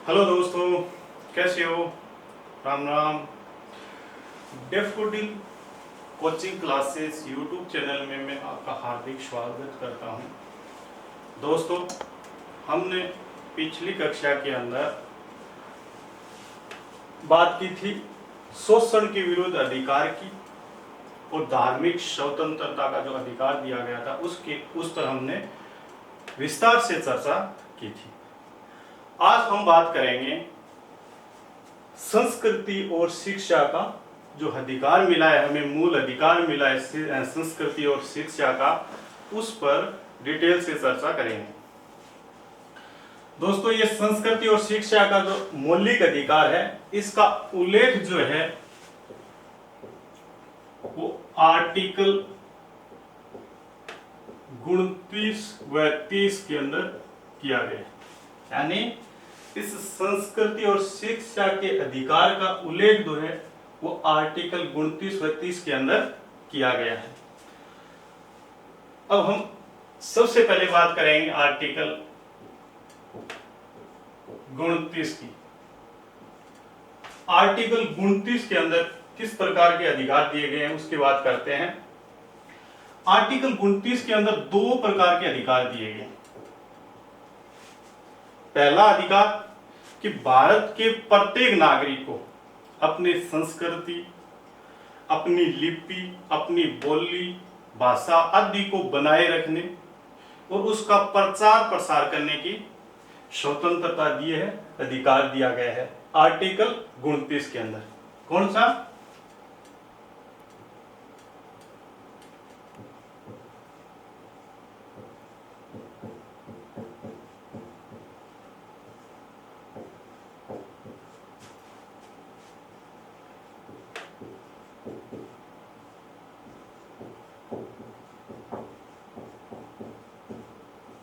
Hello दोस्तों, कैसे हो? Ram Ram. Daffodil coaching classes YouTube channel में मैं आपका हार्दिक स्वागत करता हूं। दोस्तों, हमने पिछली कक्षा के अंदर बात की थी शोषण के विरुद्ध अधिकार की और धार्मिक स्वतंत्रता का जो अधिकार दिया गया था उस पर हमने विस्तार से चर्चा की थी। आज हम बात करेंगे संस्कृति और शिक्षा का जो अधिकार मिला है, हमें मूल अधिकार मिला है संस्कृति और शिक्षा का, उस पर डिटेल से चर्चा करेंगे। दोस्तों, ये संस्कृति और शिक्षा का जो मौलिक अधिकार है, इसका उल्लेख जो है वो आर्टिकल 29 व 30 के अंदर किया गया है। यानी इस संस्कृति और शिक्षा के अधिकार का उल्लेख जो है वो आर्टिकल 29 व 30 के अंदर किया गया है। अब हम सबसे पहले बात करेंगे आर्टिकल 29 की। आर्टिकल 29 के अंदर किस प्रकार के अधिकार दिए गए हैं उसकी बात करते हैं। आर्टिकल 29 के अंदर दो प्रकार के अधिकार दिए गए। पहला अधिकार कि भारत के प्रत्येक नागरिक को अपनी संस्कृति, अपनी लिपि, अपनी बोली, भाषा आदि को बनाए रखने और उसका प्रचार प्रसार करने की स्वतंत्रता दी है, अधिकार दिया गया है आर्टिकल 29 के अंदर। कौन सा?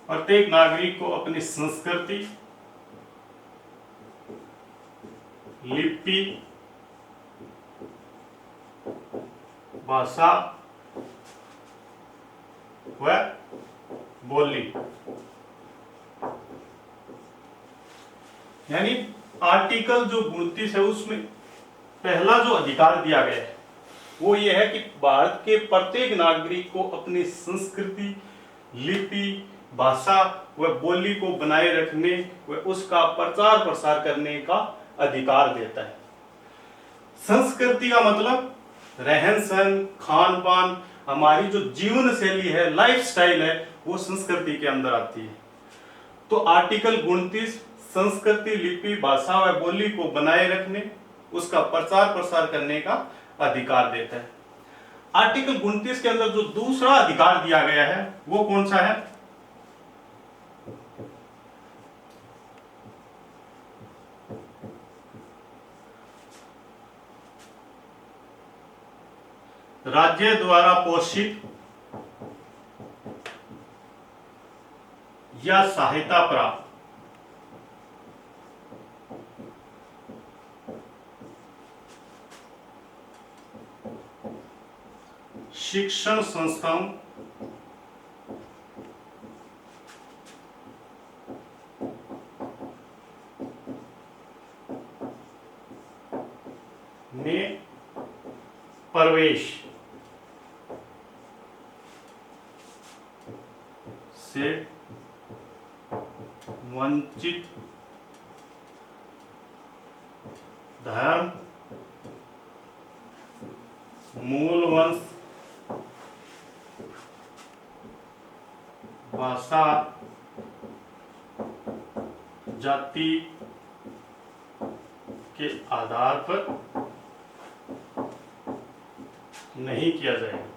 प्रत्येक नागरिक को अपनी संस्कृति, लिपि, भाषा व बोली, यानी आर्टिकल जो 29 है उसमें पहला जो अधिकार दिया गया है वो ये है कि भारत के प्रत्येक नागरिक को अपनी संस्कृति, लिपि, भाषा व बोली को बनाए रखने व उसका प्रचार प्रसार करने का अधिकार देता है। संस्कृति का मतलब रहन सहन, खान पान, हमारी जो जीवन शैली है, लाइफ स्टाइल है, वो संस्कृति के अंदर आती है। तो आर्टिकल 29 संस्कृति, लिपि, भाषा व बोली को बनाए रखने, उसका प्रचार प्रसार करने का अधिकार देता है। आर्टिकल 29 के अंदर जो दूसरा अधिकार दिया गया है वो कौन सा है? राज्य द्वारा पोषित या सहायता प्राप्त शिक्षण संस्थाओं में प्रवेश से वंचित धर्म, मूल वंश, भाषा, जाति के आधार पर नहीं किया जाएगा।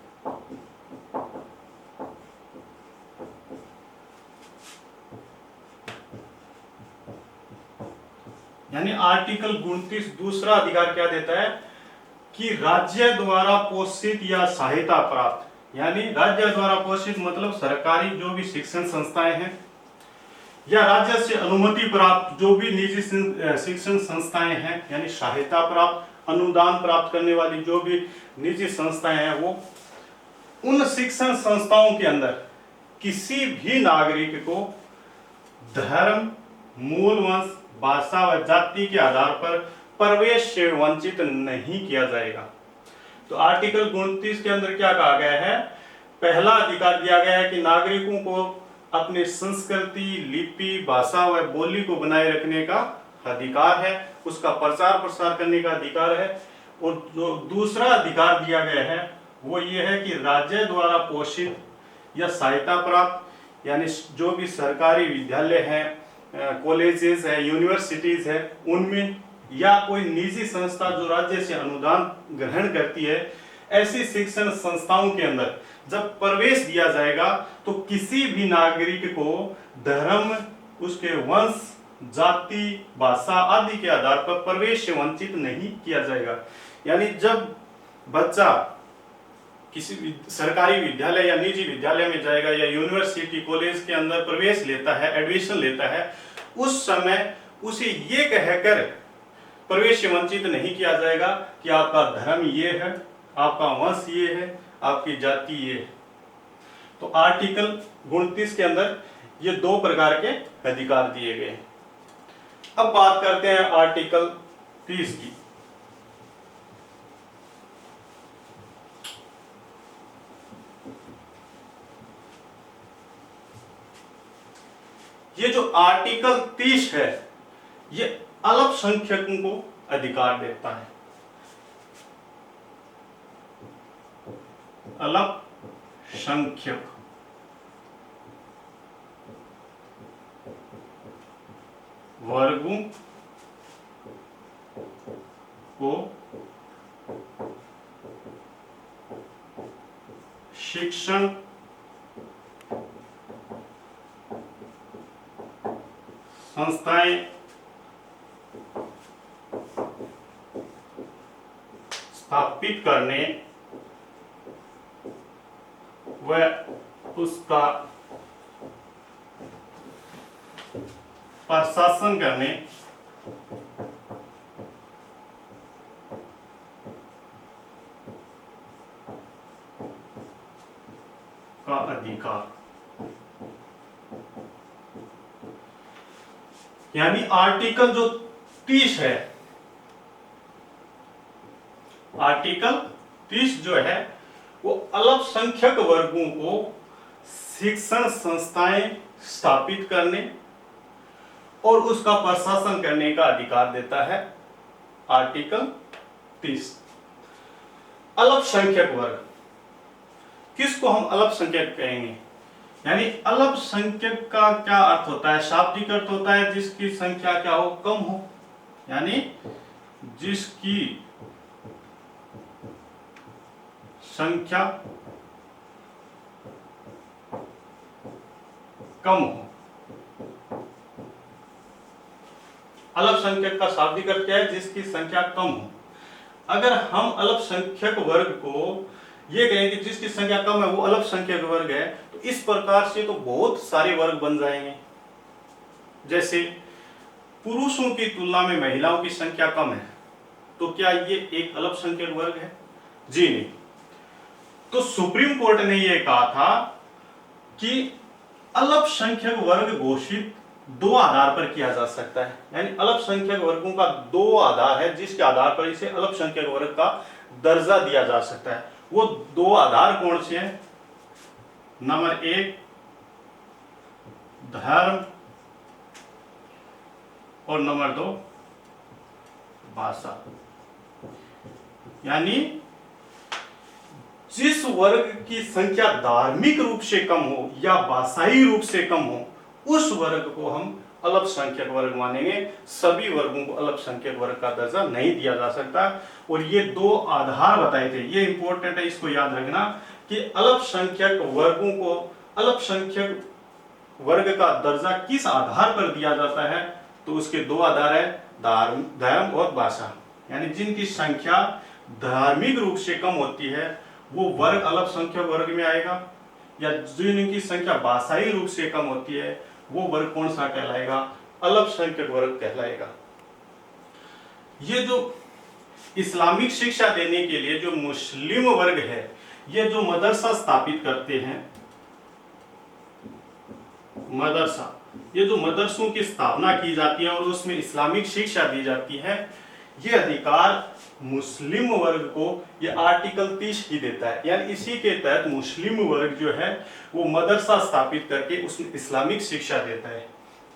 यानी आर्टिकल 29 दूसरा अधिकार क्या देता है कि राज्य द्वारा पोषित या सहायता प्राप्त, यानी राज्य द्वारा पोषित मतलब सरकारी जो भी शिक्षण संस्थाएं हैं या राज्य से अनुमति प्राप्त जो भी निजी शिक्षण संस्थाएं हैं, यानी सहायता प्राप्त, अनुदान प्राप्त करने वाली जो भी निजी संस्थाएं हैं, वो उन शिक्षण संस्थाओं के अंदर किसी भी नागरिक को धर्म, मूल वंश, भाषा व जाति के आधार पर प्रवेश से वंचित नहीं किया जाएगा। तो आर्टिकल 29 के अंदर क्या कहा गया है? पहला अधिकार दिया गया है कि नागरिकों को अपने संस्कृति, लिपि, भाषा व बोली को बनाए रखने का अधिकार है, उसका प्रचार प्रसार करने का अधिकार है। और जो दूसरा अधिकार दिया गया है वो ये है कि राज्य द्वारा पोषित या सहायता प्राप्त, यानी जो भी सरकारी विद्यालय हैं, कॉलेजेस है, यूनिवर्सिटीज है, उनमें या कोई निजी संस्था जो राज्य से अनुदान ग्रहण करती है, ऐसी शिक्षण संस्थाओं के अंदर जब प्रवेश दिया जाएगा तो किसी भी नागरिक को धर्म, उसके वंश, जाति, भाषा आदि के आधार पर प्रवेश से वंचित नहीं किया जाएगा। यानी जब बच्चा किसी सरकारी विद्यालय या निजी विद्यालय में जाएगा या यूनिवर्सिटी, कॉलेज के अंदर प्रवेश लेता है, एडमिशन लेता है, उस समय उसे ये कहकर प्रवेश से वंचित नहीं किया जाएगा कि आपका धर्म ये है, आपका वंश ये है, आपकी जाति ये है। तो आर्टिकल 29 के अंदर ये दो प्रकार के अधिकार दिए गए। अब बात करते हैं आर्टिकल 30 की। ये जो आर्टिकल 30 है ये अल्पसंख्यकों को अधिकार देता है। अल्पसंख्यक वर्गों को शिक्षण, संस्थाएं स्थापित करने व उसका प्रशासन करने का अधिकार। यानी आर्टिकल जो 30 है, आर्टिकल 30 जो है वो अल्पसंख्यक वर्गों को शिक्षण संस्थाएं स्थापित करने और उसका प्रशासन करने का अधिकार देता है। आर्टिकल 30। अल्पसंख्यक वर्ग, किसको हम अल्पसंख्यक कहेंगे? यानी अल्पसंख्यक का क्या अर्थ होता है? शाब्दिक अर्थ होता है जिसकी संख्या क्या हो, कम हो, यानी जिसकी संख्या कम हो। अल्पसंख्यक का शाब्दिक अर्थ क्या है? जिसकी संख्या कम हो। अगर हम अल्पसंख्यक वर्ग को ये कहें कि जिसकी संख्या कम है वो अल्पसंख्यक वर्ग है, तो इस प्रकार से तो बहुत सारे वर्ग बन जाएंगे। जैसे पुरुषों की तुलना में महिलाओं की संख्या कम है, तो क्या ये एक अल्पसंख्यक वर्ग है? जी नहीं। तो सुप्रीम कोर्ट ने यह कहा था कि अल्पसंख्यक वर्ग घोषित दो आधार पर किया जा सकता है। यानी अल्पसंख्यक वर्गों का दो आधार है जिसके आधार पर इसे अल्पसंख्यक वर्ग का दर्जा दिया जा सकता है। वो दो आधार कौन से हैं? नंबर 1 धर्म और नंबर 2 भाषा। यानी जिस वर्ग की संख्या धार्मिक रूप से कम हो या भाषाई रूप से कम हो, उस वर्ग को हम अल्पसंख्यक वर्ग मानेंगे। सभी वर्गों को अल्पसंख्यक वर्ग का दर्जा नहीं दिया जा सकता। और ये दो आधार बताए थे, ये इंपॉर्टेंट है, इसको याद रखना कि अल्पसंख्यक वर्गों को अल्पसंख्यक वर्ग का दर्जा किस आधार पर दिया जाता है, तो उसके दो आधार है, धर्म और भाषा। यानी जिनकी संख्या धार्मिक रूप से कम होती है वो वर्ग अल्पसंख्यक वर्ग में आएगा, या जिनकी संख्या भाषाई रूप से कम होती है वो वर्ग कौन सा कहलाएगा? अल्पसंख्यक वर्ग कहलाएगा। ये जो इस्लामिक शिक्षा देने के लिए जो मुस्लिम वर्ग है, ये जो मदरसा स्थापित करते हैं, मदरसा ये जो मदरसों की स्थापना की जाती है और उसमें इस्लामिक शिक्षा दी जाती है, ये अधिकार मुस्लिम वर्ग को ये आर्टिकल 30 ही देता है। यानी इसी के तहत मुस्लिम वर्ग जो है वो मदरसा स्थापित करके उसमें इस्लामिक शिक्षा देता है।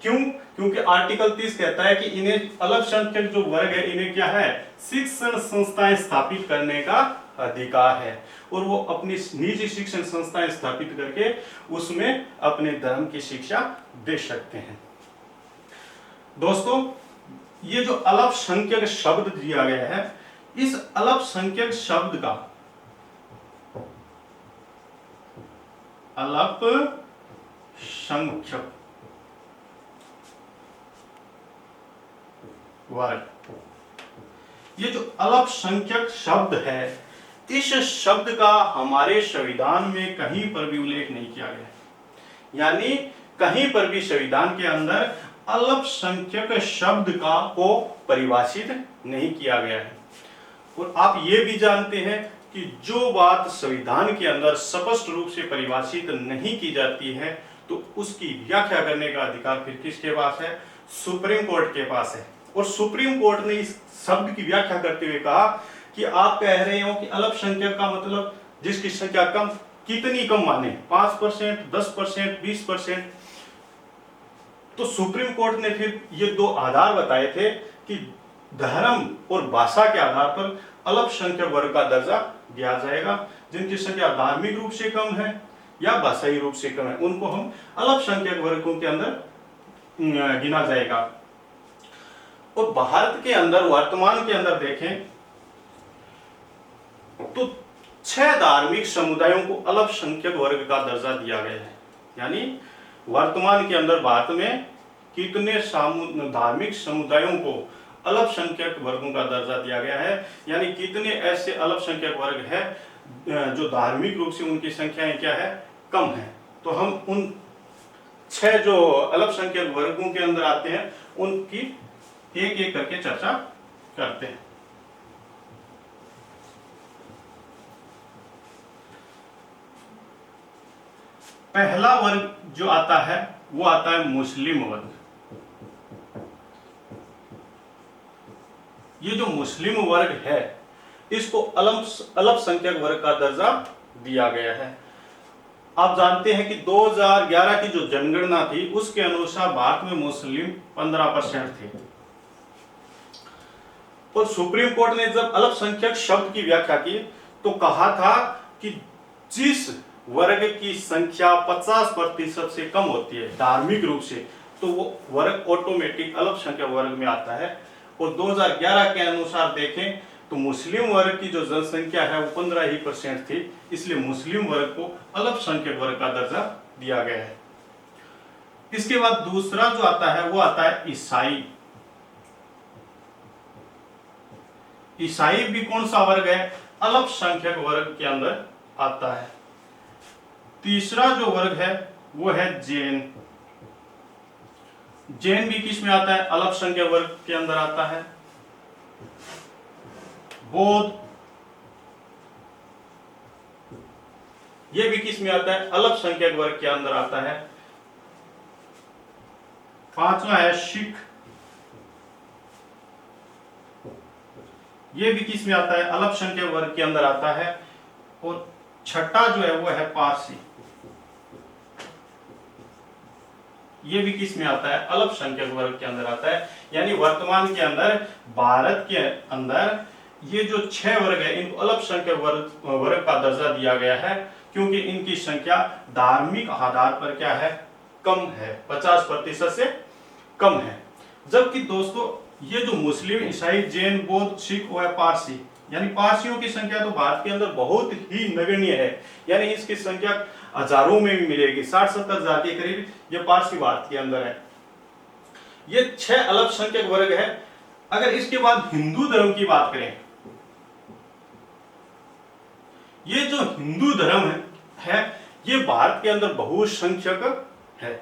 क्यों? क्योंकि आर्टिकल 30 कहता है कि इन्हें अल्पसंख्यक जो वर्ग है इन्हें क्या है, शिक्षण संस्थाएं स्थापित करने का अधिकार है और वो अपनी निजी शिक्षण संस्थाएं स्थापित करके उसमें अपने धर्म की शिक्षा दे सकते हैं। दोस्तों, ये जो अल्पसंख्यक शब्द दिया गया है, इस अल्पसंख्यक शब्द का अल्पसंख्यक वर्ग, ये जो अल्पसंख्यक शब्द है, इस शब्द का हमारे संविधान में कहीं पर भी उल्लेख नहीं किया गया। यानी कहीं पर भी संविधान के अंदर अल्पसंख्यक शब्द का को परिभाषित नहीं किया गया है। और आप ये भी जानते हैं कि जो बात संविधान के अंदर स्पष्ट रूप से परिभाषित नहीं की जाती है तो उसकी व्याख्या करने का अधिकार फिर किसके पास है? सुप्रीम कोर्ट के पास है। और सुप्रीम कोर्ट ने इस शब्द की व्याख्या करते हुए कहा कि आप कह रहे हो कि अल्पसंख्यक का मतलब जिसकी संख्या कम, कितनी कम माने, 5%, 10%, 20%। तो सुप्रीम कोर्ट ने फिर ये दो आधार बताए थे कि धर्म और भाषा के आधार पर अल्पसंख्यक वर्ग का दर्जा दिया जाएगा। जिनकी संख्या धार्मिक रूप से कम है या भाषाई रूप से कम है, उनको हम अल्पसंख्यक वर्गों के अंदर गिना जाएगा। और भारत के अंदर वर्तमान के अंदर देखें तो 6 धार्मिक समुदायों को अल्पसंख्यक वर्ग का दर्जा दिया गया है। यानी वर्तमान के अंदर भारत में कितने धार्मिक समुदायों को अल्पसंख्यक वर्गों का दर्जा दिया गया है, यानी कितने ऐसे अल्पसंख्यक वर्ग है जो धार्मिक रूप से उनकी संख्याएं क्या है, कम है। तो हम उन 6 जो अल्पसंख्यक वर्गों के अंदर आते हैं उनकी एक एक करके चर्चा करते हैं। पहला वर्ग जो आता है वो आता है मुस्लिम वर्ग। ये जो मुस्लिम वर्ग है इसको अल्पसंख्यक वर्ग का दर्जा दिया गया है। आप जानते हैं कि 2011 की जो जनगणना थी उसके अनुसार भारत में मुस्लिम 15% थे। और सुप्रीम कोर्ट ने जब अल्पसंख्यक शब्द की व्याख्या की तो कहा था कि जिस वर्ग की संख्या 50% से कम होती है धार्मिक रूप से, तो वो वर्ग ऑटोमेटिक अल्पसंख्यक वर्ग में आता है। और 2011 के अनुसार देखें तो मुस्लिम वर्ग की जो जनसंख्या है वो 15% थी, इसलिए मुस्लिम वर्ग को अल्पसंख्यक वर्ग का दर्जा दिया गया है। इसके बाद दूसरा जो आता है वो आता है ईसाई। ईसाई भी कौन सा वर्ग है? अल्पसंख्यक वर्ग के अंदर आता है। तीसरा जो वर्ग है वो है जैन। जैन भी किस में आता है? अल्पसंख्यक वर्ग के अंदर आता है। बौद्ध, ये भी किस में आता है? अल्पसंख्यक वर्ग के अंदर आता है। पांचवा है सिख, ये भी किस में आता है? अल्पसंख्यक वर्ग के अंदर आता है। और छठा जो है वो है पारसी, ये भी किस में आता है? अल्पसंख्यक वर्ग के अंदर आता है। यानी वर्तमान के अंदर भारत के अंदर ये जो 6 वर्ग है इनको अल्पसंख्यक वर्ग का दर्जा दिया गया है, क्योंकि इनकी संख्या धार्मिक आधार पर क्या है? कम है, 50% से कम है। जबकि दोस्तों ये जो मुस्लिम, ईसाई, जैन, बौद्ध, सिख व पारसी, यानी पारसियों की संख्या तो भारत के अंदर बहुत ही नगण्य है। यानी इसकी संख्या हजारों में भी मिलेगी, 60-70 हजार के करीब ये पारसी भारत के अंदर है। ये 6 अल्पसंख्यक वर्ग है। अगर इसके बाद हिंदू धर्म की बात करें, ये जो हिंदू धर्म है ये भारत के अंदर बहुसंख्यक है,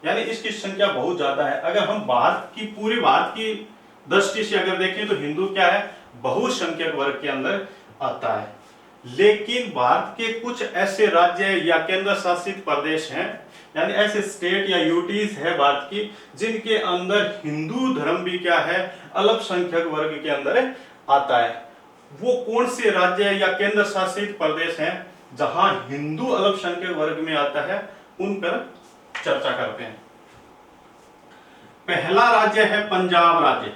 यानी इसकी संख्या बहुत ज्यादा है। अगर हम पूरे भारत की दृष्टि से अगर देखें तो हिंदू क्या है? बहुसंख्यक वर्ग के अंदर आता है। लेकिन भारत के कुछ ऐसे राज्य या केंद्र शासित प्रदेश हैं, यानी ऐसे स्टेट या यूटीज है भारत की, जिनके अंदर हिंदू धर्म भी क्या है, अल्पसंख्यक वर्ग के अंदर आता है। वो कौन से राज्य या केंद्र शासित प्रदेश हैं जहां हिंदू अल्पसंख्यक वर्ग में आता है, उन पर चर्चा करते हैं। पहला राज्य है पंजाब राज्य।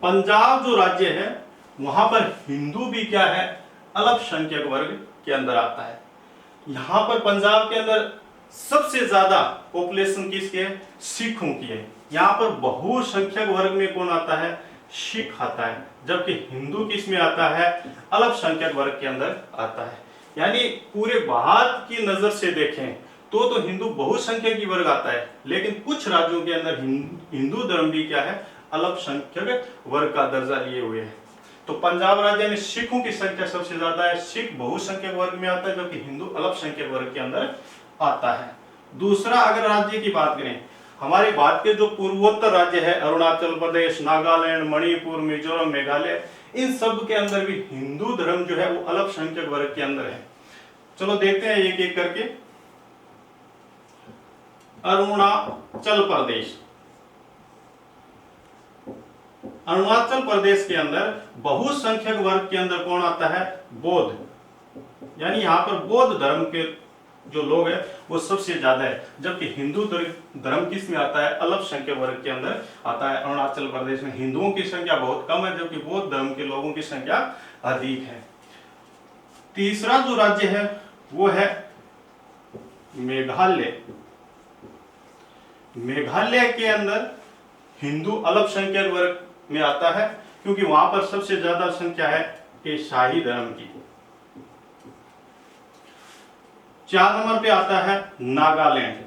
पंजाब जो राज्य है वहां पर हिंदू भी क्या है, अल्पसंख्यक वर्ग के अंदर आता है। यहां पर पंजाब के अंदर सबसे ज्यादा पॉपुलेशन किसकी है, सिखों की है। यहां पर बहुसंख्यक वर्ग में कौन आता है, सिख आता है, जबकि हिंदू किस में आता है, अल्पसंख्यक वर्ग के अंदर आता है। यानी पूरे भारत की नजर से देखें तो हिंदू बहुसंख्यक की वर्ग आता है, लेकिन कुछ राज्यों के अंदर हिंदू धर्म भी क्या है, अल्पसंख्यक वर्ग का दर्जा लिए हुए है। तो पंजाब राज्य में सिखों की संख्या सबसे ज्यादा है, सिख बहुसंख्यक वर्ग में आता है, जबकि हिंदू अल्पसंख्यक वर्ग के अंदर आता है। दूसरा अगर राज्य की बात करें, हमारे भारत के जो पूर्वोत्तर राज्य है, अरुणाचल प्रदेश, नागालैंड, मणिपुर, मिजोरम, मेघालय, इन सब के अंदर भी हिंदू धर्म जो है वो अल्पसंख्यक वर्ग के अंदर है। चलो देखते हैं एक एक करके। अरुणाचल प्रदेश, अरुणाचल प्रदेश के अंदर बहुसंख्यक वर्ग के अंदर कौन आता है, बौद्ध। यानी यहाँ पर बौद्ध धर्म के जो लोग हैं वो सबसे ज्यादा है, जबकि हिंदू धर्म किस में आता है, अल्पसंख्यक वर्ग के अंदर आता है। अरुणाचल प्रदेश में हिंदुओं की संख्या बहुत कम है, जबकि बौद्ध धर्म के लोगों की संख्या अधिक है। तीसरा जो राज्य है वो है मेघालय। मेघालय के अंदर हिंदू अल्पसंख्यक वर्ग में आता है, क्योंकि वहां पर सबसे ज्यादा संख्या है ईसाई धर्म की। 4 नंबर पे आता है नागालैंड।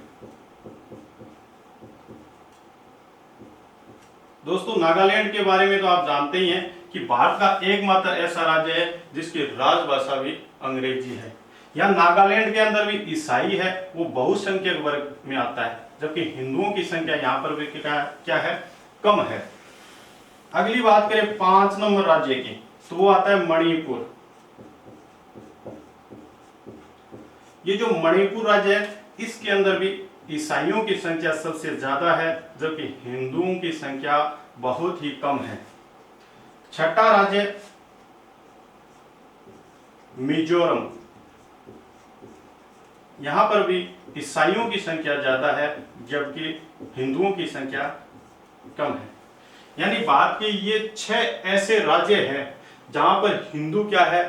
दोस्तों नागालैंड के बारे में तो आप जानते ही हैं कि भारत का एकमात्र ऐसा राज्य है जिसकी राजभाषा भी अंग्रेजी है। यहाँ नागालैंड के अंदर भी ईसाई है, वो बहुसंख्यक वर्ग में आता है, जबकि हिंदुओं की संख्या यहाँ पर भी क्या है, कम है। अगली बात करें 5 नंबर राज्य की, तो वो आता है मणिपुर। ये जो मणिपुर राज्य है इसके अंदर भी ईसाइयों की संख्या सबसे ज्यादा है, जबकि हिंदुओं की संख्या बहुत ही कम है। छठा राज्य मिजोरम। यहां पर भी ईसाइयों की संख्या ज्यादा है, जबकि हिंदुओं की संख्या कम है। यानी भारत के ये 6 ऐसे राज्य हैं जहां पर हिंदू क्या है,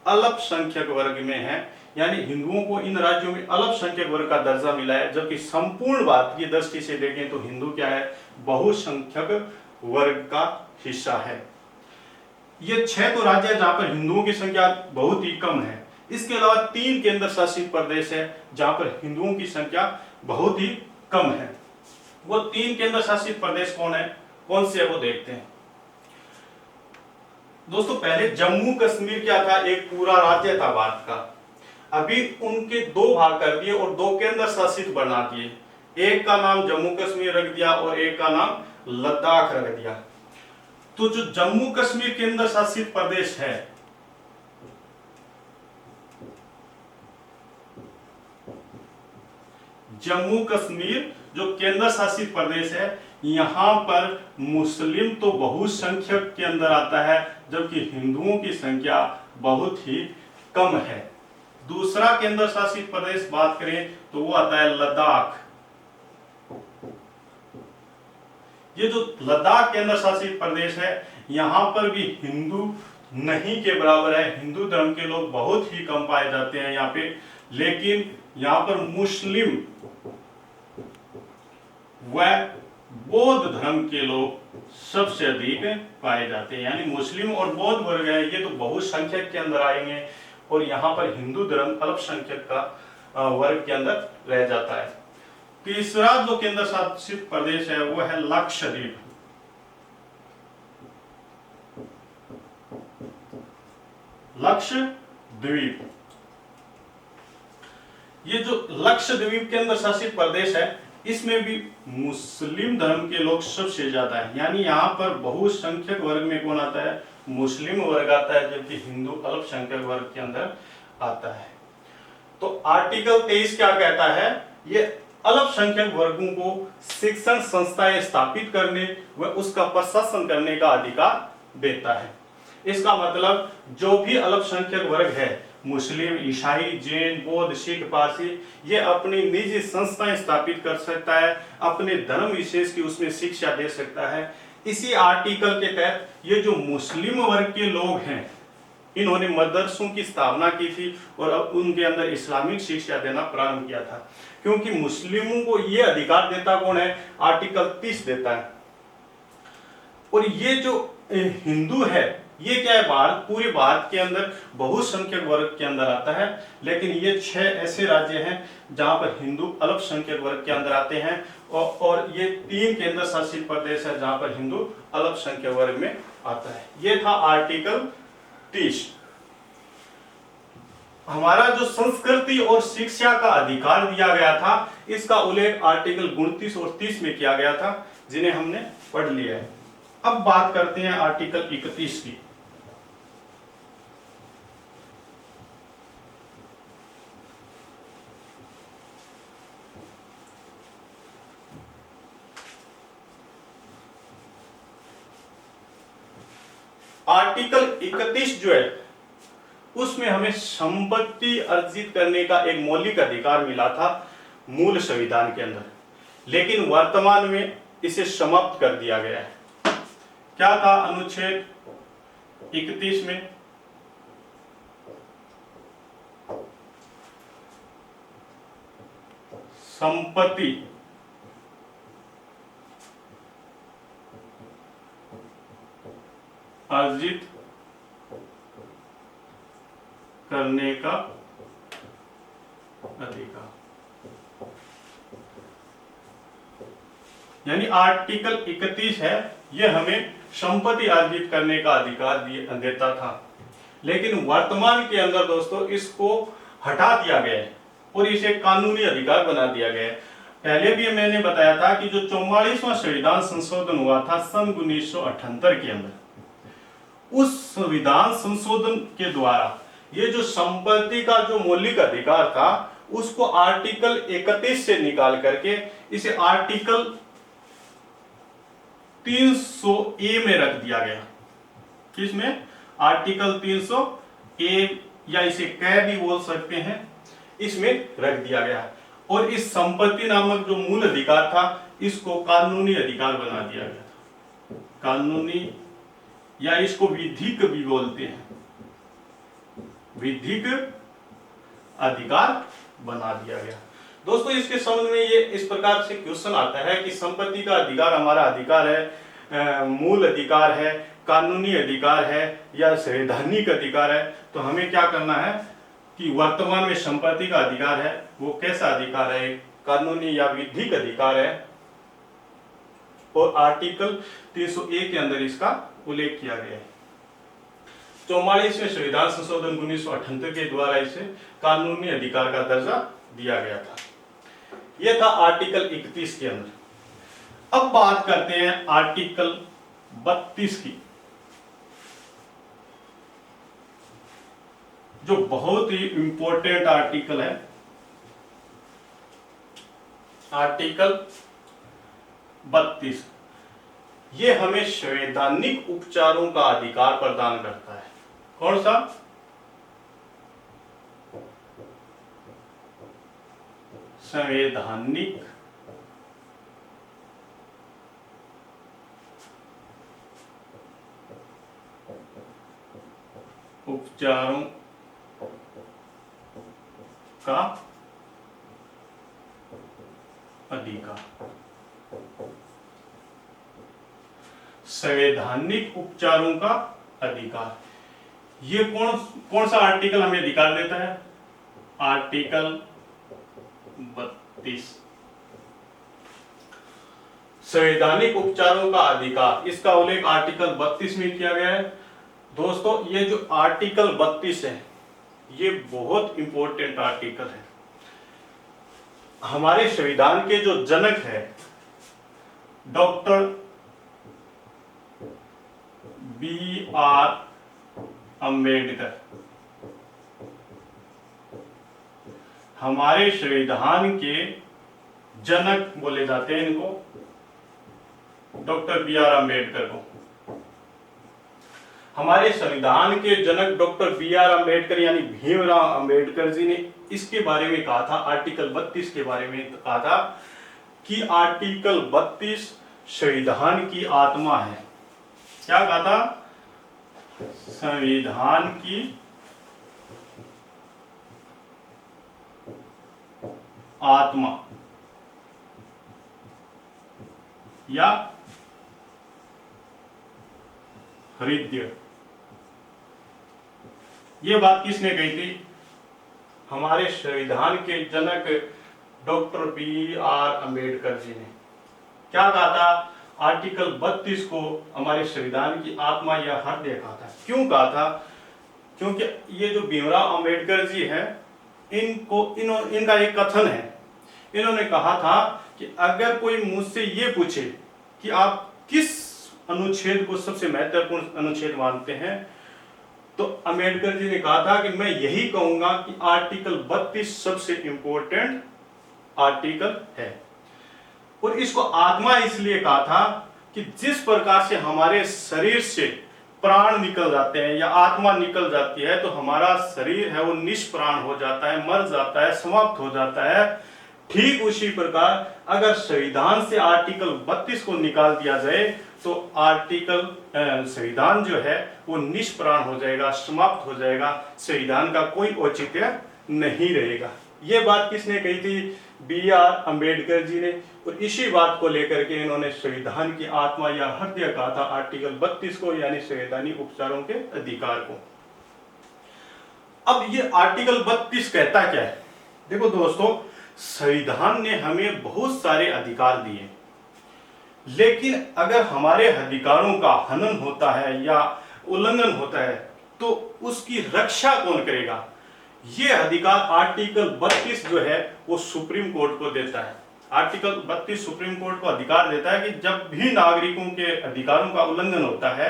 अल्पसंख्यक वर्ग में है। यानी हिंदुओं को इन राज्यों में अल्पसंख्यक वर्ग का दर्जा मिला है, जबकि संपूर्ण भारत की दृष्टि से देखें तो हिंदू क्या है, बहुसंख्यक वर्ग का हिस्सा है। ये 6 तो राज्य है जहां पर हिंदुओं की संख्या बहुत ही कम है। इसके अलावा 3 केंद्र शासित प्रदेश है जहां पर हिंदुओं की संख्या बहुत ही कम है। वो 3 केंद्र शासित प्रदेश कौन से है वो देखते हैं। दोस्तों पहले जम्मू कश्मीर क्या था, एक पूरा राज्य था भारत का। अभी उनके 2 भाग कर दिए और 2 केंद्र शासित बना दिए। एक का नाम जम्मू कश्मीर रख दिया और एक का नाम लद्दाख रख दिया। तो जो जम्मू कश्मीर केंद्र शासित प्रदेश है, जम्मू कश्मीर जो केंद्र शासित प्रदेश है, यहां पर मुस्लिम तो बहुसंख्यक के अंदर आता है, जबकि हिंदुओं की संख्या बहुत ही कम है। दूसरा केंद्र शासित प्रदेश बात करें तो वो आता है लद्दाख। ये जो लद्दाख केंद्र शासित प्रदेश है, यहां पर भी हिंदू नहीं के बराबर है, हिंदू धर्म के लोग बहुत ही कम पाए जाते हैं यहाँ पे, लेकिन यहाँ पर मुस्लिम व बौद्ध धर्म के लोग सबसे अधिक पाए जाते हैं। यानी मुस्लिम और बौद्ध वर्ग है, ये तो बहुसंख्यक के अंदर आएंगे और यहाँ पर हिंदू धर्म अल्पसंख्यक का वर्ग के अंदर रह जाता है। तीसरा जो केंद्र शासित प्रदेश है वो है लक्षद्वीप। लक्षद्वीप, ये जो लक्षद्वीप केंद्र शासित प्रदेश है, इसमें भी मुस्लिम धर्म के लोग सबसे ज्यादा है। यानी यहाँ पर बहुसंख्यक वर्ग में कौन आता है, मुस्लिम वर्ग आता है, जबकि हिंदू अल्पसंख्यक वर्ग के अंदर आता है। तो आर्टिकल 23 क्या कहता है? ये अल्पसंख्यक वर्गों को शिक्षण संस्थाएं स्थापित करने व उसका प्रशासन करने का अधिकार देता है। इसका मतलब जो भी अल्पसंख्यक वर्ग है, मुस्लिम, ईसाई, जैन, बौद्ध, सिख, पारसी, ये अपनी निजी संस्थाएं स्थापित कर सकता है, अपने धर्म विशेष की उसमें शिक्षा दे सकता है। इसी आर्टिकल के तहत ये जो मुस्लिम वर्ग के लोग हैं, इन्होंने मदरसों की स्थापना की थी और अब उनके अंदर इस्लामिक शिक्षा देना प्रारंभ किया था। क्योंकि मुस्लिमों को ये अधिकार देता कौन है? आर्टिकल 30 देता है। और ये जो हिंदू है, ये क्या है? पूरे भारत के अंदर बहुसंख्यक वर्ग के अंदर आता है, लेकिन ये 6 ऐसे राज्य हैं जहां पर हिंदू अल्पसंख्यक वर्ग के अंदर आते हैं, और ये 3 केंद्र शासित प्रदेश है जहां पर हिंदू अल्पसंख्यक वर्ग में आता है। ये था आर्टिकल 30। हमारा जो संस्कृति और शिक्षा का अधिकार दिया गया था, इसका उल्लेख आर्टिकल 29 और 30 में किया गया था, जिन्हें हमने पढ़ लिया है। अब बात करते हैं आर्टिकल 31 की। आर्टिकल 31 जो है, उसमें हमें संपत्ति अर्जित करने का एक मौलिक अधिकार मिला था मूल संविधान के अंदर, लेकिन वर्तमान में इसे समाप्त कर दिया गया है। क्या था अनुच्छेद 31 में? संपत्ति अर्जित करने का अधिकार, यानी आर्टिकल 31 है, यह हमें संपत्ति अर्जित करने का अधिकार देता था, लेकिन वर्तमान के अंदर दोस्तों इसको हटा दिया गया है और इसे कानूनी अधिकार बना दिया गया है। पहले भी मैंने बताया था कि जो 44वां संविधान संशोधन हुआ था सन 1978 के अंदर, उस संविधान संशोधन के द्वारा ये जो संपत्ति का जो मौलिक अधिकार था, उसको आर्टिकल 31 से निकाल करके इसे आर्टिकल 300A में रख दिया गया। किसमें? आर्टिकल 300A, या इसे कै भी बोल सकते हैं, इसमें रख दिया गया। और इस संपत्ति नामक जो मूल अधिकार था, इसको कानूनी अधिकार बना दिया गया था। कानूनी, या इसको विधिक भी बोलते हैं, विधिक अधिकार बना दिया गया। दोस्तों इसके समझ में ये इस प्रकार से क्वेश्चन आता है कि संपत्ति का अधिकार हमारा अधिकार है, मूल अधिकार है, कानूनी अधिकार है या संवैधानिक अधिकार है, तो हमें क्या करना है कि वर्तमान में संपत्ति का अधिकार है वो कैसा अधिकार है? कानूनी या विधिक अधिकार है, और आर्टिकल 300A के अंदर इसका उल्लेख किया गया है। 44वें संविधान संशोधन 1978 के द्वारा इसे कानूनी अधिकार का दर्जा दिया गया था। यह था आर्टिकल 31 के अंदर। अब बात करते हैं आर्टिकल 32 की, जो बहुत ही इंपॉर्टेंट आर्टिकल है। आर्टिकल 32 ये हमें संवैधानिक उपचारों का अधिकार प्रदान करता है। कौन सा? संवैधानिक उपचारों का अधिकार। संवैधानिक उपचारों का अधिकार, ये कौन सा आर्टिकल हमें अधिकार देता है? आर्टिकल 32। संवैधानिक उपचारों का अधिकार, इसका उल्लेख आर्टिकल 32 में किया गया है। दोस्तों ये जो आर्टिकल 32 है, ये बहुत इंपॉर्टेंट आर्टिकल है। हमारे संविधान के जो जनक है डॉक्टर B.R. अंबेडकर हमारे संविधान के जनक बोले जाते हैं इनको, डॉक्टर बी आर अम्बेडकर को। हमारे संविधान के जनक डॉक्टर बी आर अम्बेडकर यानी भीमराव अम्बेडकर जी ने इसके बारे में कहा था, आर्टिकल 32 के बारे में कहा था कि आर्टिकल 32 संविधान की आत्मा है। क्या कहा था? संविधान की आत्मा या हृदय। ये बात किसने कही थी? हमारे संविधान के जनक doctor B are Ambedkar ji ने। क्या कहा था? आर्टिकल 32 को हमारे संविधान की आत्मा या हृदय कहा था। क्यों कहा था? क्योंकि ये जो भीमराव अम्बेडकर जी हैं, इनका एक कथन है। इन्होंने कहा था कि अगर कोई मुझसे ये पूछे कि आप किस अनुच्छेद को सबसे महत्वपूर्ण अनुच्छेद मानते हैं, तो अम्बेडकर जी ने कहा था कि मैं यही कहूंगा कि आर्टिकल 32 सबसे इंपॉर्टेंट आर्टिकल है। और इसको आत्मा इसलिए कहा था कि जिस प्रकार से हमारे शरीर से प्राण निकल जाते हैं या आत्मा निकल जाती है, तो हमारा शरीर है वो निष्प्राण हो जाता है, मर जाता है, समाप्त हो जाता है। ठीक उसी प्रकार अगर संविधान से आर्टिकल 32 को निकाल दिया जाए तो संविधान जो है वो निष्प्राण हो जाएगा, समाप्त हो जाएगा, संविधान का कोई औचित्य नहीं रहेगा। ये बात किसने कही थी? बी आर अम्बेडकर जी ने। और इसी बात को लेकर के इन्होंने संविधान की आत्मा या हृदय कहा था आर्टिकल 32 को, यानी संवैधानिक उपचारों के अधिकार को। अब ये आर्टिकल 32 कहता क्या है? देखो दोस्तों, संविधान ने हमें बहुत सारे अधिकार दिए, लेकिन अगर हमारे अधिकारों का हनन होता है या उल्लंघन होता है तो उसकी रक्षा कौन करेगा? ये अधिकार आर्टिकल 32 जो है वो सुप्रीम कोर्ट को देता है। आर्टिकल 32 सुप्रीम कोर्ट को अधिकार देता है कि जब भी नागरिकों के अधिकारों का उल्लंघन होता है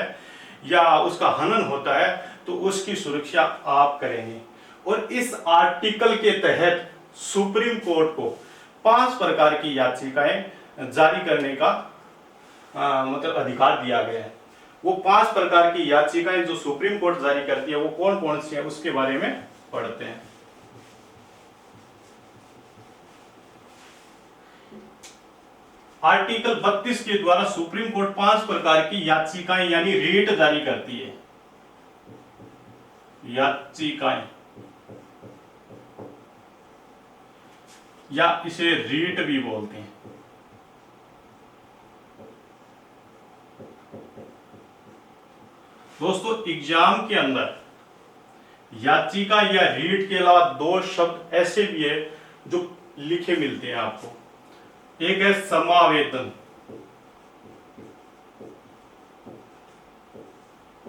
या उसका हनन होता है तो उसकी सुरक्षा आप करेंगे। और इस आर्टिकल के तहत सुप्रीम कोर्ट को 5 प्रकार की याचिकाएं जारी करने का मतलब अधिकार दिया गया है। वो 5 प्रकार की याचिकाएं जो सुप्रीम कोर्ट जारी करती है वो कौन कौन सी है उसके बारे में पढ़ते हैं। आर्टिकल 32 के द्वारा सुप्रीम कोर्ट 5 प्रकार की याचिकाएं यानी रीट जारी करती है। याचिकाएं या इसे रीट भी बोलते हैं। दोस्तों, एग्जाम के अंदर याचिका या रीट के अलावा 2 शब्द ऐसे भी है जो लिखे मिलते हैं आपको। एक है समावेदन,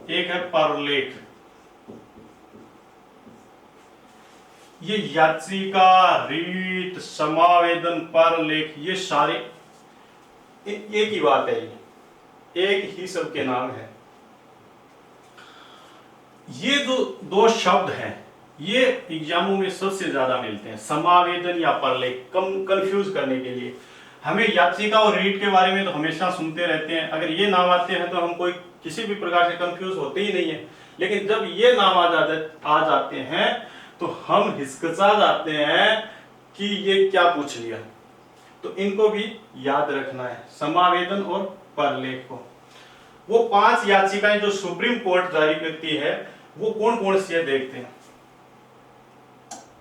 एक है परलेख। ये याचिका, रीट, समावेदन, परलेख, ये सारे एक ही बात है, ये एक ही सबके नाम है। ये जो 2 शब्द हैं ये एग्जामों में सबसे ज्यादा मिलते हैं, समावेदन या परलेख। कंफ्यूज करने के लिए हमें याचिका और रीट के बारे में तो हमेशा सुनते रहते हैं, अगर ये नाम आते हैं तो हम कोई किसी भी प्रकार से कंफ्यूज होते ही नहीं है। लेकिन जब ये नाम आ जाते हैं तो हम हिचकिचा जाते हैं कि ये क्या पूछ लिया। तो इनको भी याद रखना है, समावेदन और परलेख को। वो 5 याचिकाएं जो सुप्रीम कोर्ट जारी करती है वो कौन कौन सी है देखते हैं।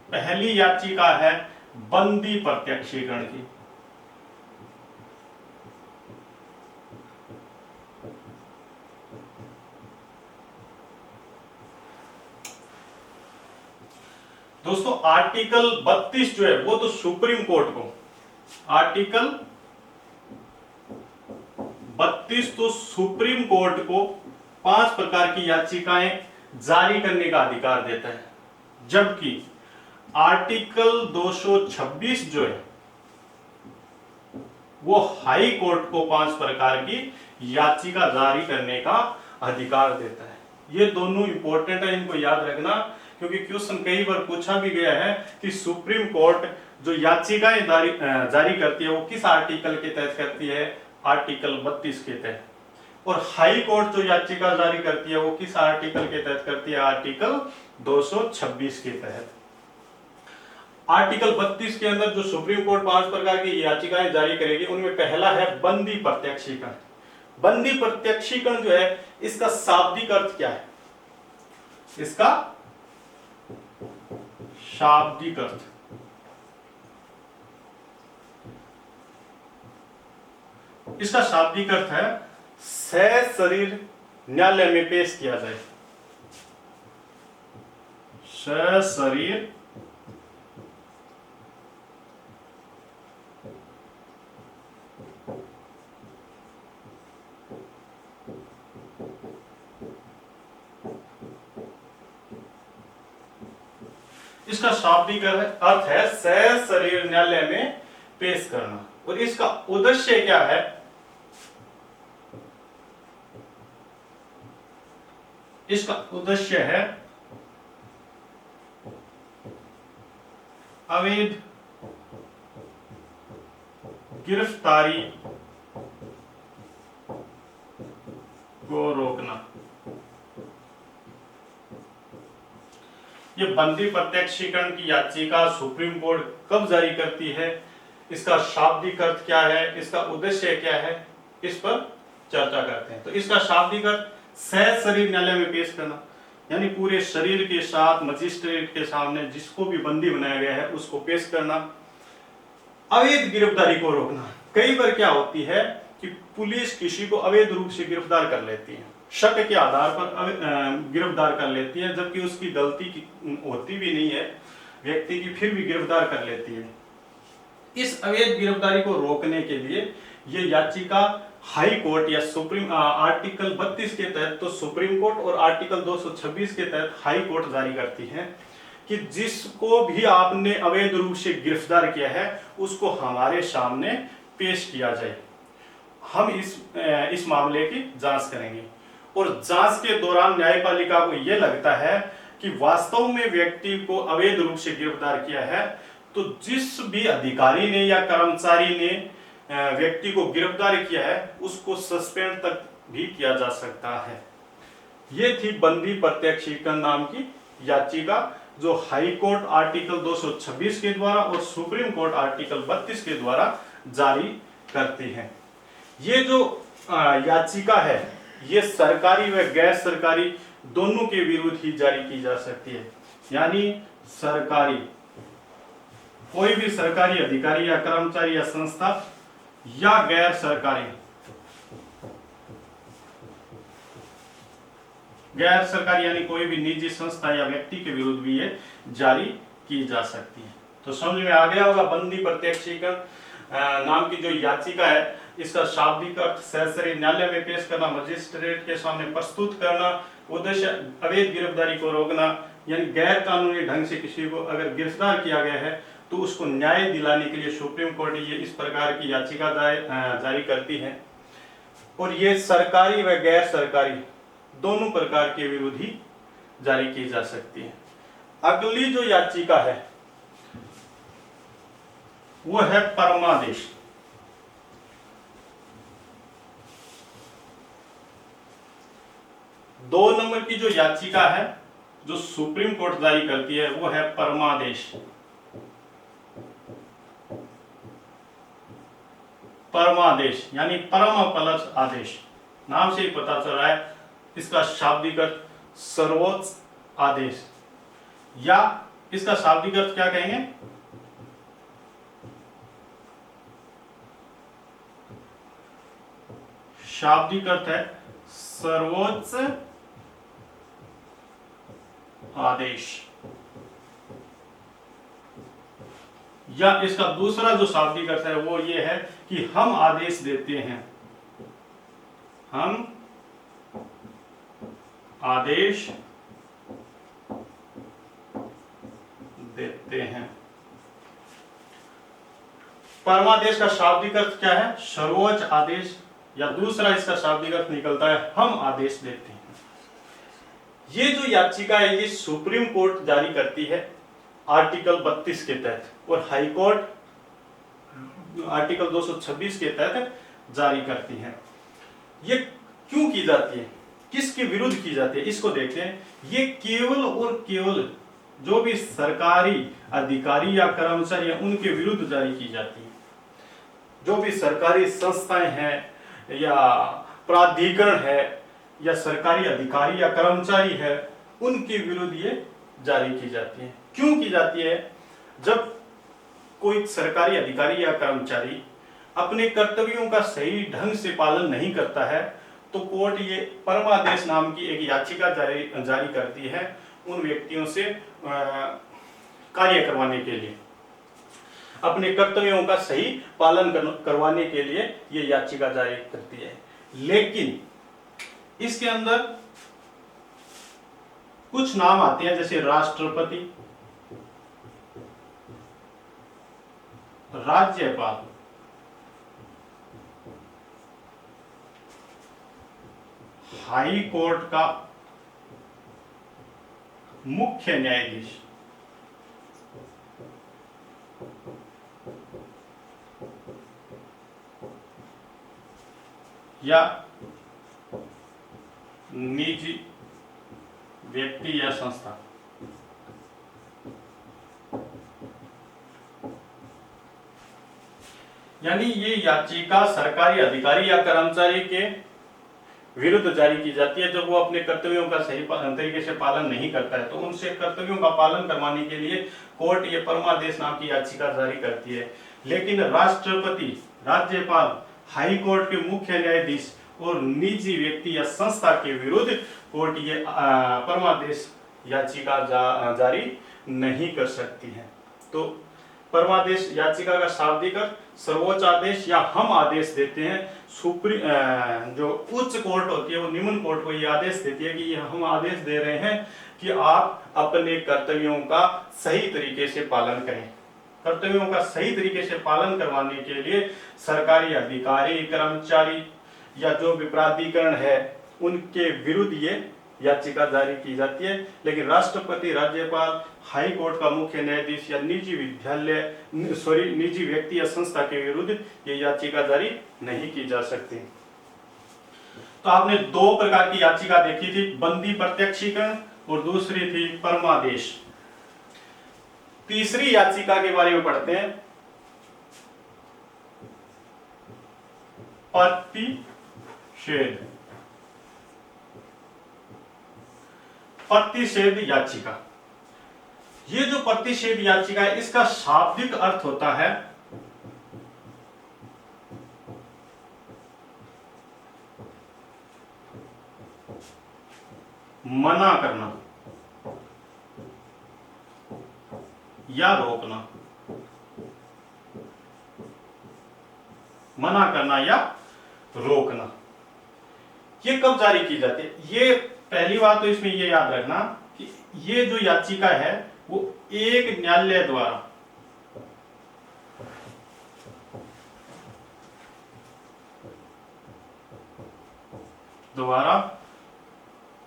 पहली याचिका है बंदी प्रत्यक्षीकरण की। दोस्तों, आर्टिकल 32 जो है वो तो सुप्रीम कोर्ट को, आर्टिकल 32 तो सुप्रीम कोर्ट को 5 प्रकार की याचिकाएं जारी करने का अधिकार देता है, जबकि आर्टिकल 226 जो है वो हाई कोर्ट को 5 प्रकार की याचिका जारी करने का अधिकार देता है। ये दोनों इंपॉर्टेंट है, इनको याद रखना, क्योंकि क्वेश्चन कई बार पूछा भी गया है कि सुप्रीम कोर्ट जो याचिकाएं जारी करती है वो किस आर्टिकल के तहत करती है, आर्टिकल 32 के तहत। और हाई कोर्ट जो याचिका जारी करती है वो किस आर्टिकल के तहत करती है, आर्टिकल 226 के तहत। आर्टिकल 32 के अंदर जो सुप्रीम कोर्ट 5 प्रकार की याचिकाएं जारी करेगी, उनमें पहला है बंदी प्रत्यक्षीकरण। बंदी प्रत्यक्षीकरण जो है, इसका शाब्दिक अर्थ क्या है, इसका शाब्दिक अर्थ, इसका शाब्दिक अर्थ है सशरीर न्यायालय में पेश किया जाए। सशरीर इसका शाब्दिक अर्थ है सशरीर न्यायालय में पेश करना। और इसका उद्देश्य क्या है, इसका उद्देश्य है अवैध गिरफ्तारी को रोकना। ये बंदी प्रत्यक्षीकरण की याचिका सुप्रीम कोर्ट कब जारी करती है, इसका शाब्दिक अर्थ क्या है, इसका उद्देश्य क्या है, इस पर चर्चा करते हैं। तो इसका शाब्दिक अर्थ सशरीर न्यायालय में पेश करना, यानी पूरे शरीर के साथ मजिस्ट्रेट के सामने जिसको भी बंदी बनाया गया है उसको पेश करना। अवैध गिरफ्तारी को रोकना। कई बार क्या होती है कि पुलिस किसी को अवैध रूप से गिरफ्तार कर लेती है, शक के आधार पर गिरफ्तार कर लेती है, जबकि उसकी गलती होती भी नहीं है व्यक्ति की, फिर भी गिरफ्तार कर लेती है। इस अवैध गिरफ्तारी को रोकने के लिए ये याचिका हाई कोर्ट या सुप्रीम आर्टिकल 32 के तहत तो सुप्रीम कोर्ट और आर्टिकल 226 के तहत हाई कोर्ट जारी करती है कि जिसको भी आपने अवैध रूप से गिरफ्तार किया है उसको हमारे सामने पेश किया जाए, हम इस मामले की जांच करेंगे। और जांच के दौरान न्यायपालिका को यह लगता है कि वास्तव में व्यक्ति को अवैध रूप से गिरफ्तार किया है, तो जिस भी अधिकारी ने या कर्मचारी ने व्यक्ति को गिरफ्तार किया है उसको सस्पेंड तक भी किया जा सकता है। ये थी बंदी प्रत्यक्षीकरण नाम की याचिका जो हाई कोर्ट आर्टिकल 226 के द्वारा और सुप्रीम कोर्ट आर्टिकल 32 के द्वारा जारी करती है। ये जो याचिका है ये सरकारी व गैर सरकारी दोनों के विरुद्ध ही जारी की जा सकती है, यानी सरकारी कोई भी सरकारी अधिकारी या कर्मचारी या संस्था या गैर सरकारी यानी कोई भी निजी संस्था या व्यक्ति के विरुद्ध भी ये जारी की जा सकती है। तो समझ में आ गया होगा बंदी प्रत्यक्षीकरण नाम की जो याचिका है, इसका शाब्दिक अर्थ सशरीर न्यायालय में पेश करना, मजिस्ट्रेट के सामने प्रस्तुत करना, उद्देश्य अवैध गिरफ्तारी को रोकना, यानी गैर कानूनी ढंग से किसी को अगर गिरफ्तार किया गया है तो उसको न्याय दिलाने के लिए सुप्रीम कोर्ट ये इस प्रकार की याचिका जारी करती है। और ये सरकारी व गैर सरकारी दोनों प्रकार के विरुद्ध ही जारी की जा सकती है। अगली जो याचिका है वो है परमादेश। दो नंबर की जो याचिका है जो सुप्रीम कोर्ट जारी करती है वो है परमादेश। परमादेश यानी परम प्लस आदेश, नाम से ही पता चल रहा है इसका शाब्दिक अर्थ सर्वोच्च आदेश, या इसका शाब्दिक अर्थ क्या कहेंगे, शाब्दिक अर्थ है सर्वोच्च आदेश। या इसका दूसरा जो शाब्दिक अर्थ है वो ये है कि हम आदेश देते हैं, हम आदेश देते हैं। परमादेश का शाब्दिक अर्थ क्या है, सर्वोच्च आदेश, या दूसरा इसका शाब्दिक अर्थ निकलता है हम आदेश देते हैं। ये जो याचिका है ये सुप्रीम कोर्ट जारी करती है आर्टिकल 32 के तहत, और हाई कोर्ट आर्टिकल 226 के तहत जारी करती है। ये क्यों की जाती है, किसके विरुद्ध की जाती है, इसको देखते हैं। ये केवल और केवल जो भी सरकारी अधिकारी या कर्मचारी हैं उनके विरुद्ध जारी की जाती है। जो भी सरकारी संस्थाएं हैं या प्राधिकरण है या सरकारी अधिकारी या कर्मचारी है उनके विरुद्ध ये जारी की जाती है। क्यों की जाती है? जब कोई सरकारी अधिकारी या कर्मचारी अपने कर्तव्यों का सही ढंग से पालन नहीं करता है तो कोर्ट ये परमादेश नाम की एक याचिका जारी करती है उन व्यक्तियों से कार्य करवाने के लिए, अपने कर्तव्यों का सही पालन करवाने के लिए ये याचिका जारी करती है। लेकिन इसके अंदर कुछ नाम आते हैं, जैसे राष्ट्रपति, राज्यपाल, हाई कोर्ट का मुख्य न्यायाधीश, या निजी व्यक्ति या संस्था। यानी ये याचिका सरकारी अधिकारी या कर्मचारी के विरुद्ध जारी की जाती है जब वो अपने कर्तव्यों का सही तरीके से पालन नहीं करता है, तो उनसे कर्तव्यों का पालन करवाने के लिए कोर्ट ये परमादेश नाम की याचिका जारी करती है। लेकिन राष्ट्रपति, राज्यपाल, हाई कोर्ट के मुख्य न्यायाधीश और निजी व्यक्ति या संस्था के विरुद्ध कोर्ट ये परमादेश याचिका जारी नहीं कर सकती है। तो परमादेश याचिका का शाब्दिक अर्थ सर्वोच्च आदेश या हम आदेश देते हैं। जो उच्च कोर्ट होती है वो निम्न कोर्ट को ये आदेश देती है कि ये हम आदेश दे रहे हैं कि आप अपने कर्तव्यों का सही तरीके से पालन करें। कर्तव्यों का सही तरीके से पालन करवाने के लिए सरकारी अधिकारी, कर्मचारी या जो भी प्राधिकरण है उनके विरुद्ध ये याचिका जारी की जाती है। लेकिन राष्ट्रपति, राज्यपाल, हाई कोर्ट का मुख्य न्यायाधीश या निजी व्यक्ति या संस्था के विरुद्ध ये याचिका जारी नहीं की जा सकती। तो आपने दो प्रकार की याचिका देखी थी, बंदी प्रत्यक्षीकरण और दूसरी थी परमादेश। तीसरी याचिका के बारे में पढ़ते हैं, प्रतिषेध। प्रतिषेध याचिका, ये जो प्रतिषेध याचिका है इसका शाब्दिक अर्थ होता है मना करना या रोकना। मना करना या रोकना, ये कब जारी की जाती है? ये पहली बात तो इसमें ये याद रखना कि ये जो याचिका है वो एक न्यायालय द्वारा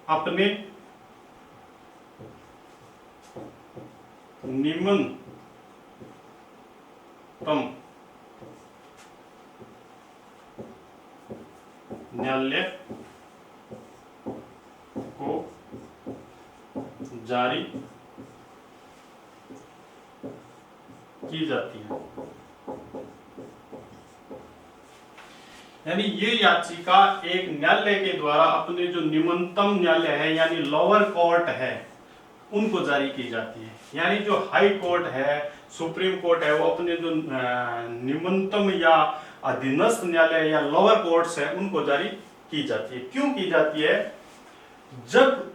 अपने निम्नतम न्यायालय को जारी की जाती है। यानी ये याचिका एक न्यायालय के द्वारा अपने जो निम्नतम न्यायालय है यानी लोअर कोर्ट है उनको जारी की जाती है। यानी जो हाई कोर्ट है, सुप्रीम कोर्ट है, वो अपने जो निम्नतम या अधीनस्थ न्यायालय या लोअर कोर्ट्स है उनको जारी की जाती है। क्यों की जाती है? जब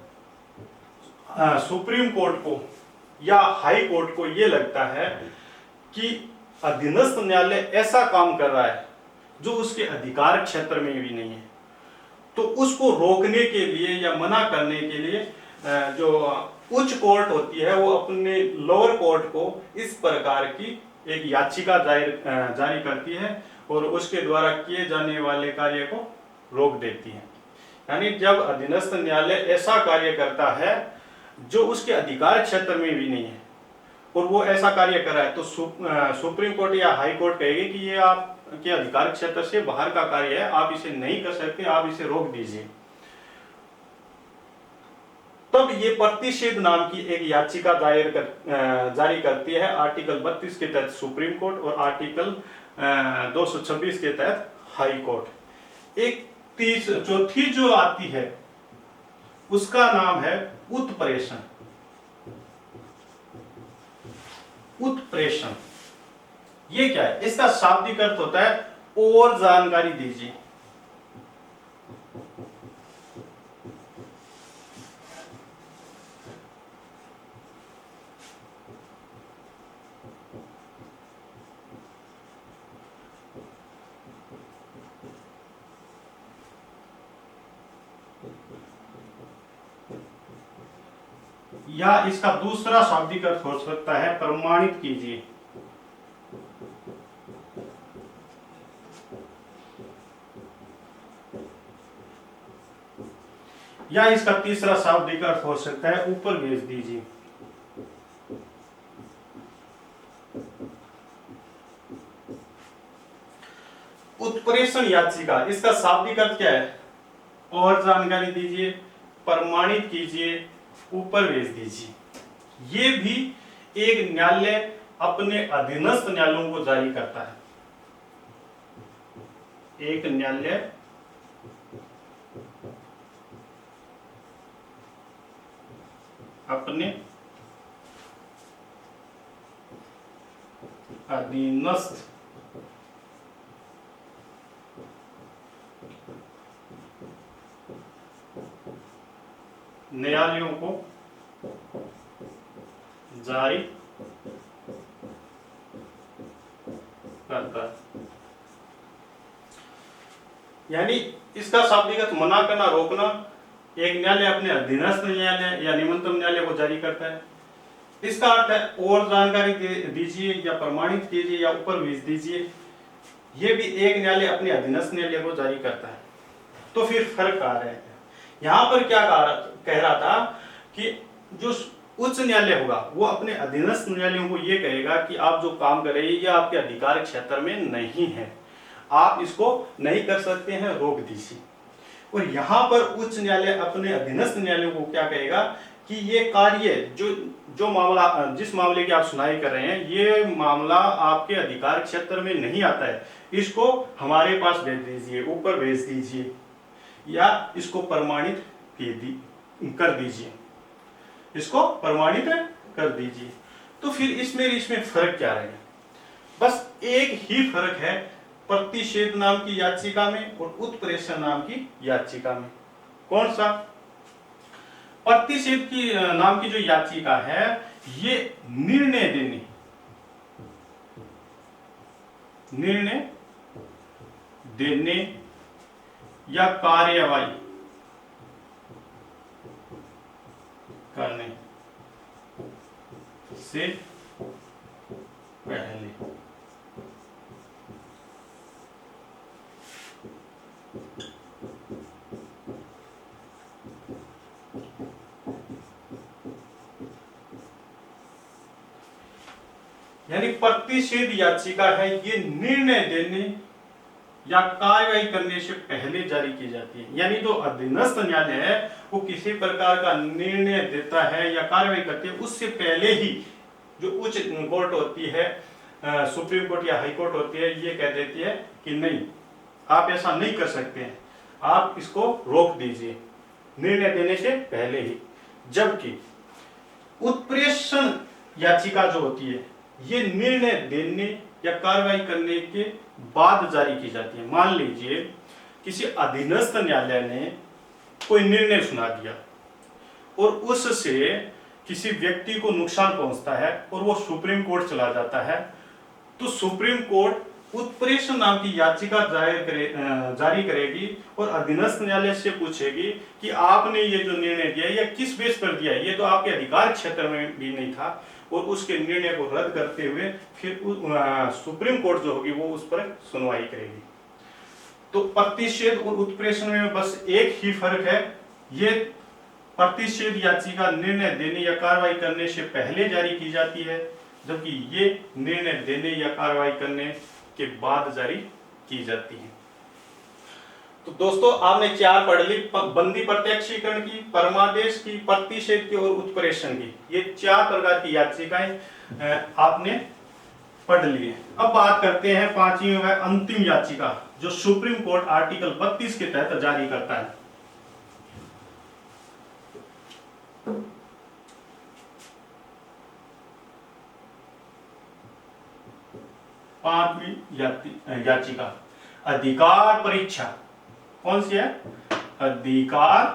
सुप्रीम कोर्ट को या हाई कोर्ट को यह लगता है कि अधीनस्थ न्यायालय ऐसा काम कर रहा है जो उसके अधिकार क्षेत्र में भी नहीं है, तो उसको रोकने के लिए या मना करने के लिए जो उच्च कोर्ट होती है वो अपने लोअर कोर्ट को इस प्रकार की एक याचिका जारी करती है और उसके द्वारा किए जाने वाले कार्य को रोक देती है। यानी जब अधीनस्थ न्यायालय ऐसा कार्य करता है जो उसके अधिकार क्षेत्र में भी नहीं है और वो ऐसा कार्य कर रहा है, तो सुप्रीम कोर्ट या हाई कोर्ट कहेगी कि ये आपके अधिकार क्षेत्र से बाहर का कार्य है, आप इसे नहीं कर सकते, आप इसे रोक दीजिए। तब ये प्रतिषेध नाम की एक याचिका जारी करती है आर्टिकल 32 के तहत सुप्रीम कोर्ट और आर्टिकल 226 के तहत हाई कोर्ट। एक चौथी जो आती है उसका नाम है उत्प्रेषण। उत्प्रेषण ये क्या है? इसका शाब्दिक अर्थ होता है और जानकारी दीजिए। या इसका दूसरा शाब्दिक अर्थ हो सकता है प्रमाणित कीजिए। या इसका तीसरा शाब्दिक अर्थ हो सकता है ऊपर भेज दीजिए। उत्प्रेषण याचिका, इसका शाब्दिक अर्थ क्या है? और जानकारी दीजिए, प्रमाणित कीजिए, ऊपर भेज दीजिए। ये भी एक न्यायालय अपने अधीनस्थ न्यायालयों को जारी करता है। एक न्यायालय अपने अधीनस्थ न्यायालयों को जारी करता है। यानी इसका शाब्दिक अर्थ मना करना, रोकना। एक न्यायालय अपने अधीनस्थ न्यायालय या निम्नतम न्यायालय को जारी करता है। इसका अर्थ है और जानकारी दीजिए या प्रमाणित कीजिए या ऊपर भेज दीजिए। यह भी एक न्यायालय अपने अधीनस्थ न्यायालय को जारी करता है। तो फिर फर्क आ रहा है, यहां पर क्या कह रहा था कि जो उच्च न्यायालय होगा वो अपने अधीनस्थ न्यायालयों को ये कहेगा कि आप जो काम कर रहे हैं ये आपके अधिकार क्षेत्र में नहीं है, आप इसको नहीं कर सकते हैं, रोक दीजिए। और यहां पर उच्च न्यायालय अपने अधीनस्थ न्यायालयों को क्या कहेगा कि ये कार्य जो मामला, जिस मामले की आप सुनवाई कर रहे हैं, ये मामला आपके अधिकार क्षेत्र में नहीं आता है, इसको हमारे पास भेज दीजिए, ऊपर भेज दीजिए या इसको प्रमाणित कर दीजिए, इसको प्रमाणित कर दीजिए। तो फिर इसमें फर्क क्या रहेगा? बस एक ही फर्क है प्रतिषेध नाम की याचिका में और उत्प्रेषण नाम की याचिका में। कौन सा? प्रतिषेध की नाम की जो याचिका है ये निर्णय देने या कार्यवाही करने से पहले यानी प्रतिषेध याचिका है ये निर्णय देने या कार्यवाही करने से पहले जारी की जाती है। यानी जो अधीनस्थ न्यायालय है वो किसी प्रकार का निर्णय देता है या कार्यवाही करती है, उससे पहले ही जो उच्च कोर्ट होती है, सुप्रीम कोर्ट या हाई कोर्ट होती है, ये कह देती है कि नहीं, आप ऐसा नहीं कर सकते हैं, आप इसको रोक दीजिए निर्णय देने से पहले ही। जबकि उत्प्रेषण याचिका जो होती है ये निर्णय देने या कार्रवाई करने के बाद जारी की जाती है। मान लीजिए किसी अधीनस्थ न्यायालय ने कोई निर्णय सुना दिया और उससे किसी व्यक्ति को नुकसान पहुंचता है और वो सुप्रीम कोर्ट चला जाता है, तो सुप्रीम कोर्ट उत्प्रेषण नाम की याचिका जारी करेगी और अधीनस्थ न्यायालय से पूछेगी कि आपने ये जो निर्णय दिया ये किस बेस पर दिया, ये तो आपके अधिकार क्षेत्र में भी नहीं था, और उसके निर्णय को रद्द करते हुए फिर सुप्रीम कोर्ट जो होगी वो उस पर सुनवाई करेगी। तो प्रतिषेध और उत्प्रेषण में बस एक ही फर्क है, ये प्रतिषेध याचिका निर्णय देने या कार्रवाई करने से पहले जारी की जाती है, जबकि ये निर्णय देने या कार्रवाई करने के बाद जारी की जाती है। तो दोस्तों आपने चार पढ़ ली, बंदी प्रत्यक्षीकरण की, परमादेश की, प्रतिषेध की और उत्प्रेषण की। ये चार प्रकार की याचिकाएं आपने पढ़ ली है। अब बात करते हैं पांचवी व अंतिम याचिका जो सुप्रीम कोर्ट आर्टिकल 32 के तहत जारी करता है। पांचवी याचिका अधिकार परीक्षा। कौन सी है? अधिकार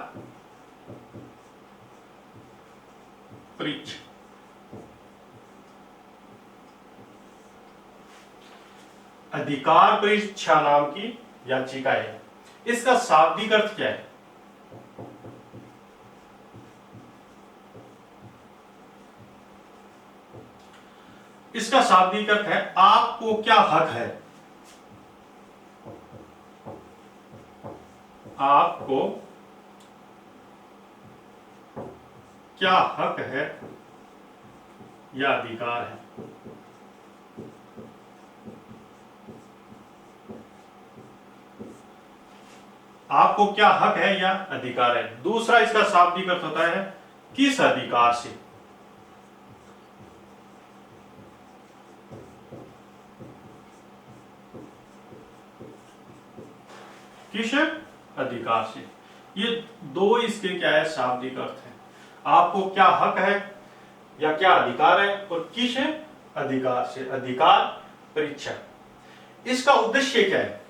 परीक्षा। अधिकार परीक्षा नाम की याचिका है। इसका शाब्दिक अर्थ क्या है? इसका शाब्दिक अर्थ है आपको क्या हक है, आपको क्या हक है या अधिकार है। आपको क्या हक है या अधिकार है। दूसरा इसका शाब्दिक अर्थ होता है किस अधिकार से। किस अधिकार से। ये दो इसके क्या है शाब्दिक अर्थ है। आपको क्या हक है या क्या अधिकार है और किस अधिकार से। अधिकार परीक्षा। इसका उद्देश्य क्या है?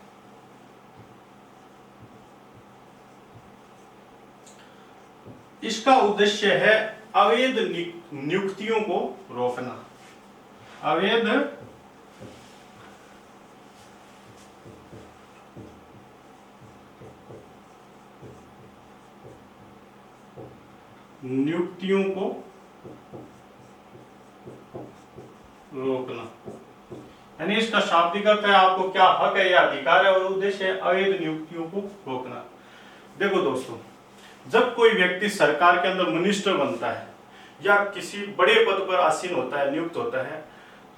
इसका उद्देश्य है अवैध नियुक्तियों को रोकना। अवैध नियुक्तियों को रोकना। यानी इसका शाब्दिक अर्थ है आपको क्या हक है या अधिकार है और उद्देश्य है अवैध नियुक्तियों को रोकना। देखो दोस्तों, जब कोई व्यक्ति सरकार के अंदर मिनिस्टर बनता है या किसी बड़े पद पर आसीन होता है, नियुक्त होता है,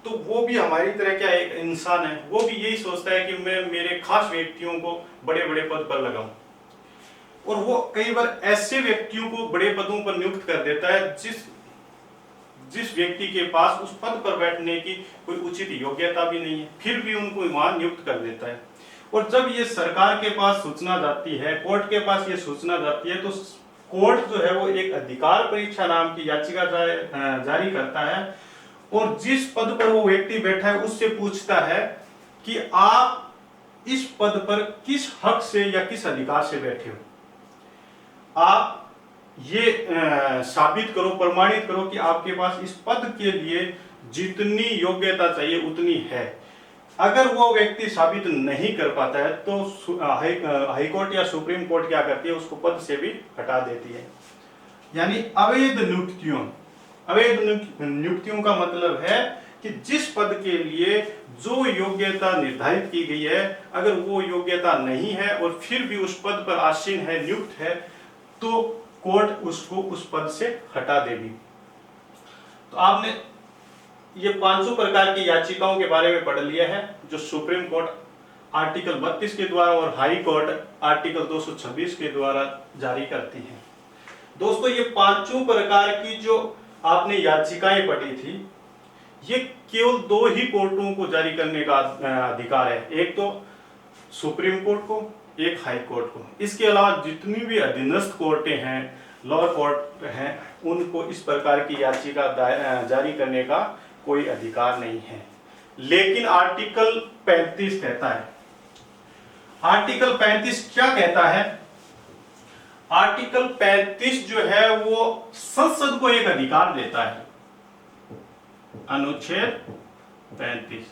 तो वो भी हमारी तरह क्या एक इंसान है। वो भी यही सोचता है कि मैं मेरे खास व्यक्तियों को बड़े बड़े पद पर लगाऊं, और वो कई बार ऐसे व्यक्तियों को बड़े पदों पर नियुक्त कर देता है जिस व्यक्ति के पास उस पद पर बैठने की कोई उचित योग्यता भी नहीं है, फिर भी उनको वहां नियुक्त कर देता है। और जब ये सरकार के पास सूचना जाती है, कोर्ट के पास ये सूचना जाती है, तो कोर्ट जो है वो एक अधिकार परीक्षा नाम की याचिका जारी करता है और जिस पद पर वो व्यक्ति बैठा है उससे पूछता है कि आप इस पद पर किस हक से या किस अधिकार से बैठे हो। आप ये साबित करो, प्रमाणित करो कि आपके पास इस पद के लिए जितनी योग्यता चाहिए उतनी है। अगर वो व्यक्ति साबित नहीं कर पाता है तो हाई कोर्ट या सुप्रीम कोर्ट क्या करती है, उसको पद से भी हटा देती है। यानी अवैध नियुक्तियों का मतलब है कि जिस पद के लिए जो योग्यता निर्धारित की गई है, अगर वो योग्यता नहीं है और फिर भी उस पद पर आसीन है, नियुक्त है, तो कोर्ट उसको उस पद से हटा देगी। तो आपने ये पांचों प्रकार की याचिकाओं के बारे में पढ़ लिया है जो सुप्रीम कोर्ट आर्टिकल 32 के द्वारा और हाई कोर्ट आर्टिकल 226 के द्वारा जारी करती है। दोस्तों, ये पांचों प्रकार की जो आपने याचिकाएं पढ़ी थी, ये केवल दो ही कोर्टों को जारी करने का अधिकार है, एक तो सुप्रीम कोर्ट को, एक हाई कोर्ट को। इसके अलावा जितनी भी अधीनस्थ कोर्टें हैं, लोअर कोर्ट हैं, उनको इस प्रकार की याचिका जारी करने का कोई अधिकार नहीं है। लेकिन आर्टिकल 35 कहता है, आर्टिकल 35 क्या कहता है? आर्टिकल 35 जो है वो संसद को एक अधिकार देता है। अनुच्छेद 35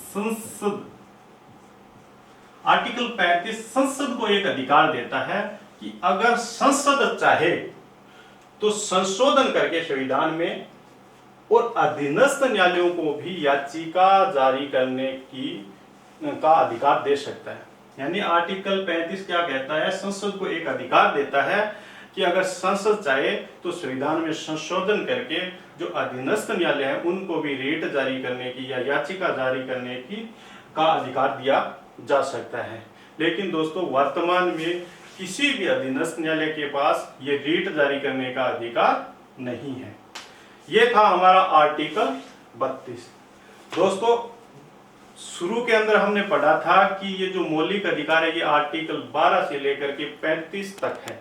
संसद, आर्टिकल 35 संसद को एक अधिकार देता है कि अगर संसद चाहे तो संशोधन करके संविधान में और अधीनस्थ न्यायालयों को भी याचिका जारी करने का अधिकार दे सकता है। यानी आर्टिकल 35 क्या कहता है, संसद को एक अधिकार देता है कि अगर संसद चाहे तो संविधान में संशोधन करके जो अधीनस्थ न्यायालय है उनको भी रेट जारी करने की या याचिका जारी करने की का अधिकार दिया जा सकता है। लेकिन दोस्तों वर्तमान में किसी भी अधीनस्थ न्यायालय के पास ये रेट जारी करने का अधिकार नहीं है। ये था हमारा आर्टिकल 32। दोस्तों शुरू के अंदर हमने पढ़ा था कि ये जो मौलिक अधिकार है ये आर्टिकल 12 से लेकर के 35 तक है,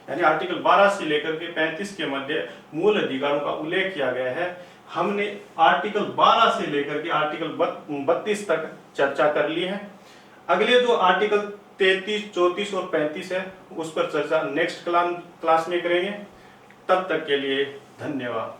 यानी आर्टिकल 12 से लेकर के 35 के मध्य मूल अधिकारों का उल्लेख किया गया है। हमने आर्टिकल 12 से लेकर के आर्टिकल 32 तक चर्चा कर ली है। अगले जो आर्टिकल 33, 34 और 35 है उस पर चर्चा नेक्स्ट क्लास में करेंगे। तब तक के लिए धन्यवाद।